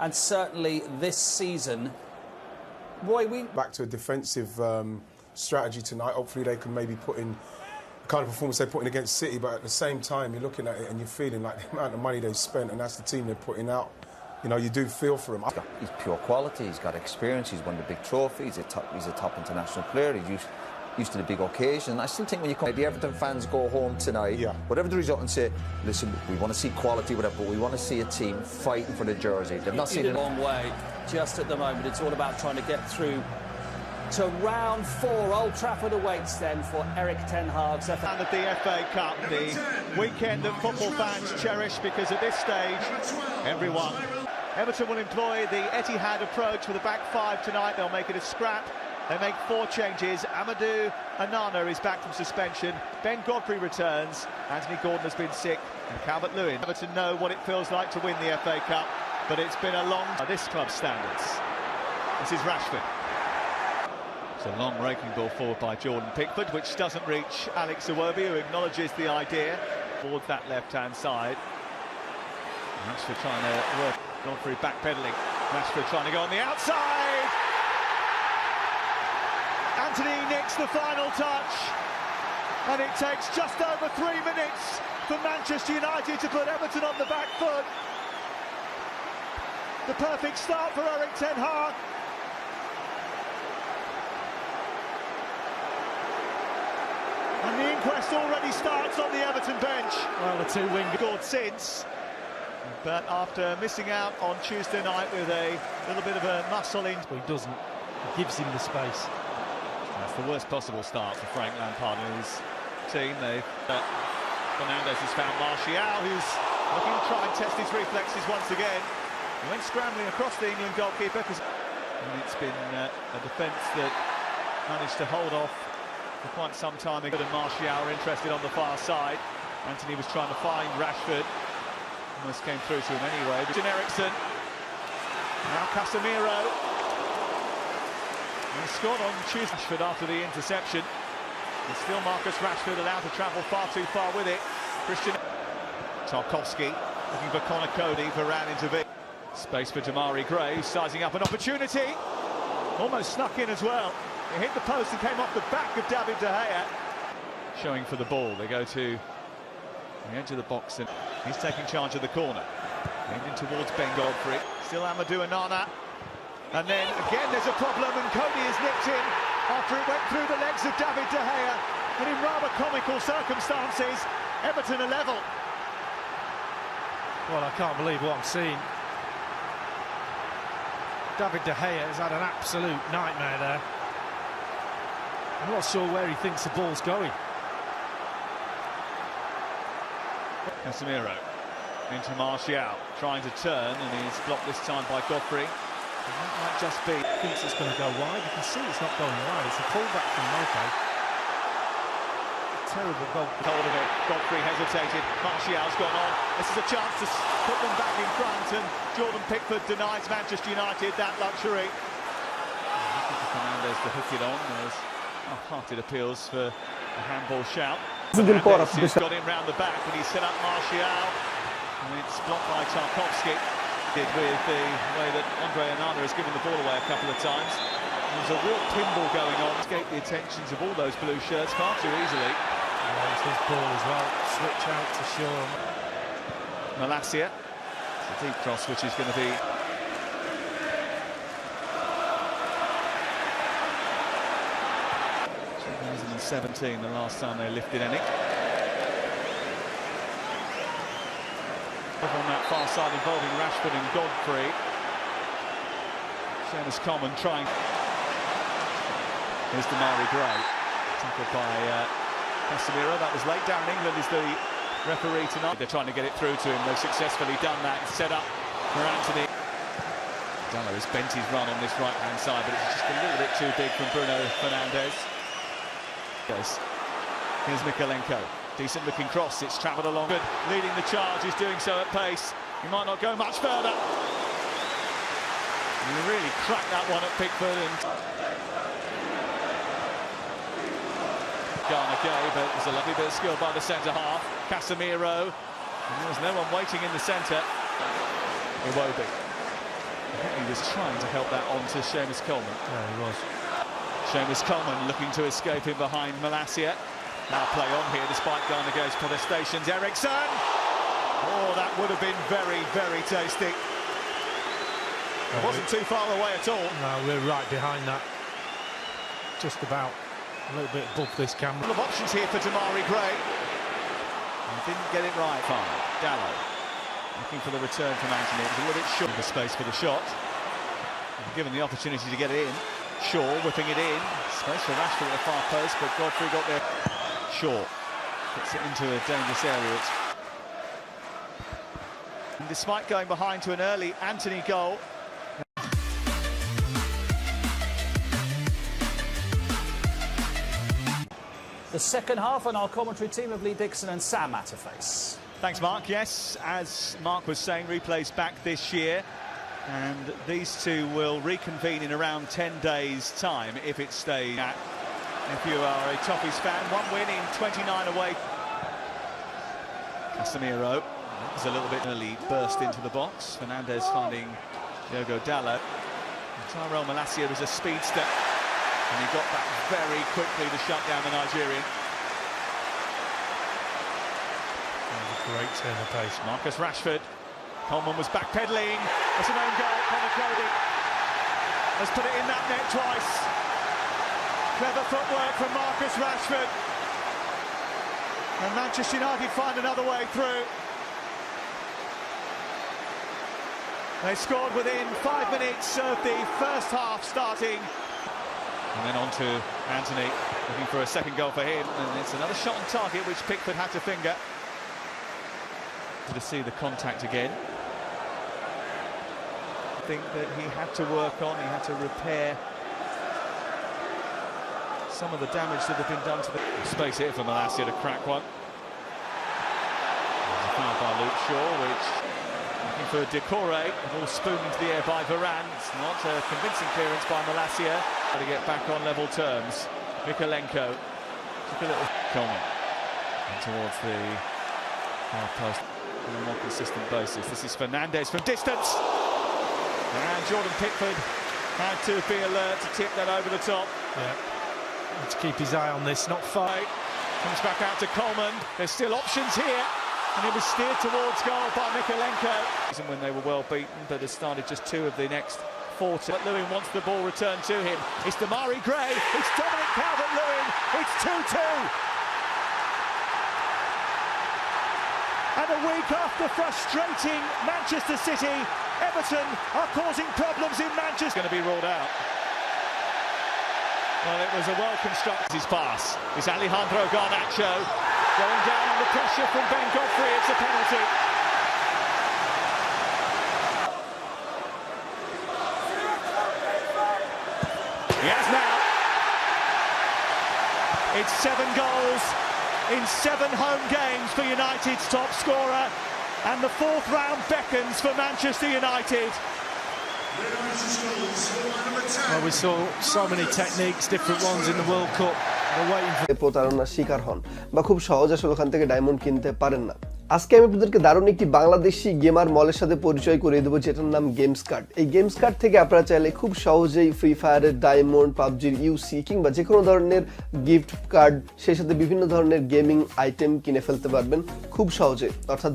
and certainly this season. Roy, we back to a defensive strategy tonight. Hopefully they can maybe put in the kind of performance they put in against City, but at the same time you're looking at it and you're feeling like the amount of money they've spent, and that's the team they're putting out. You know, you do feel for him. He's pure quality, he's got experience, he's won the big trophies, he's a top international player, he's used to the big occasion. I still think when you come, the Everton fans go home tonight, whatever the result, and say, listen, we want to see quality, whatever, but we want to see a team fighting for the jersey. They've not seen it a long way just at the moment. It's all about trying to get through to round 4. Old Trafford awaits then for Erik ten Hag's and the FA Cup, the weekend that football fans cherish, because at this stage, everyone. Everton will employ the Etihad approach with a back 5 tonight. They'll make it a scrap. They make 4 changes. Amadou Onana is back from suspension. Ben Godfrey returns. Anthony Gordon has been sick. And Calvert-Lewin. Everton know what it feels like to win the FA Cup, but it's been a long by this club's standards. This is Rashford. It's a long raking ball forward by Jordan Pickford, which doesn't reach Alex Iwobi, who acknowledges the idea towards that left-hand side. Rashford trying to work. Godfrey backpedaling. Rashford trying to go on the outside. Anthony nicks the final touch, and it takes just over 3 minutes for Manchester United to put Everton on the back foot. The perfect start for Erik ten Hag. And the inquest already starts on the Everton bench. Well, the 2 wingers scored since, but after missing out on Tuesday night with a little bit of a muscle in. Well, he doesn't. He gives him the space. That's the worst possible start for Frank Lampard and his team. Fernandes has found Martial, who's looking to try and test his reflexes once again. He went scrambling across the England goalkeeper, and it's been a defence that managed to hold off for quite some time ago. And Martial are interested on the far side. Anthony was trying to find Rashford. Almost came through to him anyway. Eriksen. Now Casemiro. He scored on Tuesday. Rashford after the interception. And still Marcus Rashford allowed to travel far too far with it. Christian Tarkowski looking for Connor Cody. Varane intervened. Space for Damari Gray, sizing up an opportunity. Almost snuck in as well. It hit the post and came off the back of David De Gea. Showing for the ball. They go to the edge of the box, and he's taking charge of the corner. Aimed in towards Ben Godfrey. Still Amadou Onana. And then again there's a problem, and Cody is nipped in after it went through the legs of David De Gea. And in rather comical circumstances, Everton are level. Well, I can't believe what I'm seeing. David De Gea has had an absolute nightmare there. I'm not sure where he thinks the ball's going. Casemiro into Martial, trying to turn, and he's blocked this time by Godfrey. And that might just be. Thinks it's going to go wide. You can see it's not going wide. It's a pullback from Mope. Terrible goal. Hold of it. Godfrey hesitated. Martial's gone on. This is a chance to put them back in front, and Jordan Pickford denies Manchester United that luxury. Looking for Fernandes to hook it on. There's half-hearted appeals for a handball shout. He's got him round the back, and he's set up Martial. And it's blocked by Tarkowski. With the way that Andre Onana has given the ball away a couple of times. There's a real pinball going on. Escape the attentions of all those blue shirts far too easily. It's his ball as well. Switch out to Shaw. Malacia. It's a deep cross, which is going to be... 2017, the last time they lifted any. On that far side involving Rashford and Godfrey. Seamus Common trying. Here's Damari Gray. Tackled by Casemiro. That was late. Darren England is the referee tonight. They're trying to get it through to him. They've successfully done that. It's set up for Anthony. Dallo has bent his run on this right-hand side, but it's just a little bit too big from Bruno Fernandes. Here's Mikalenko. Decent looking cross, it's travelled along. Good, leading the charge, he's doing so at pace. He might not go much further. He really cracked that one at Pickford. And Garner gay, but it was a lovely bit of skill by the centre-half. Casemiro. And there's no one waiting in the centre. Iwobi. He was trying to help that on to Seamus Coleman. Yeah, he was. Seamus Coleman looking to escape in behind Malacia. Now play on here despite Garnaget's protestations. Eriksson! Oh, that would have been very, very tasty. It wasn't too far away at all. No, we're right behind that. Just about a little bit above this camera. A couple of options here for Damari Gray. He didn't get it right. Fine. Dallow looking for the return from Anthony. It was a little bit short of the space for the shot. Given the opportunity to get it in. Shaw whipping it in. Space for Rashford at the far post, but Godfrey got there. Shaw puts it into a dangerous area. And despite going behind to an early Anthony goal. The second half, and our commentary team of Lee Dixon and Sam Matterface. Thanks, Mark. Yes, as Mark was saying, replays back this year. And these two will reconvene in around 10 days' time if it stays. If you are a Toffees fan, one win in 29 away. Casemiro is a little bit early burst into the box. Fernandes finding Diogo Dalot. Tyrell Malacia was a speedster, and he got back very quickly to shut down the Nigerian. Great turn of pace. Marcus Rashford. Coleman was backpedaling. It's an own goal. Connor Cody has put it in that net twice. Clever footwork from Marcus Rashford. And Manchester United find another way through. They scored within 5 minutes of the first half starting. And then on to Anthony, looking for a second goal for him. And it's another shot on target, which Pickford had to finger. To see the contact again. I think that he had to work on, he had to repair some of the damage that had been done to the space here for Malacia to crack one. There's a foul by Luke Shaw, which looking for Decore, the ball spooned into the air by Varane. It's not a convincing clearance by Malacia. To get back on level terms. Mikalenko took a little Coleman towards the half post. On a more consistent basis. This is Fernandes from distance, and Jordan Pickford had to be alert to tip that over the top. Yeah, to keep his eye on this, not far. Comes back out to Coleman. There's still options here, and it was steered towards goal by Mikalenko. When they were well beaten, but has started just 2 of the next 4. But Lewin wants the ball returned to him. It's Damari Gray. It's Dominic Calvert-Lewin. It's 2-2. And a week after frustrating Manchester City, Everton are causing problems in Manchester. Going to be ruled out. Well, it was a well-constructed pass. It's Alejandro Garnacho going down under pressure from Ben Godfrey. It's a penalty. He has now. It's 7 goals in 7 home games for United's top scorer, and the 4th round beckons for Manchester United. Well, we saw so many techniques, different ones in the World Cup. They're waiting for প্রতারণার শিকার হন বা খুব সহজ আসলে ওখান থেকে diamond কিনতে পারেন না। আজকে আমি আপনাদেরকে দারুণ একটি বাংলাদেশি গেমার মলের সাথে পরিচয় করিয়ে দেবো, যেটার নাম গেমস কার্ড। এই গেমস কার্ড থেকে আপনারা চাইলে খুব সহজেই ফ্রি ফায়ারের ডায়মন্ড, পাবজির ইউসি কিংবা যে কোনো ধরনের গিফট কার্ড, সেই সাথে বিভিন্ন ধরনের গেমিং আইটেম কিনে ফেলতে পারবেন খুব সহজে, অর্থাৎ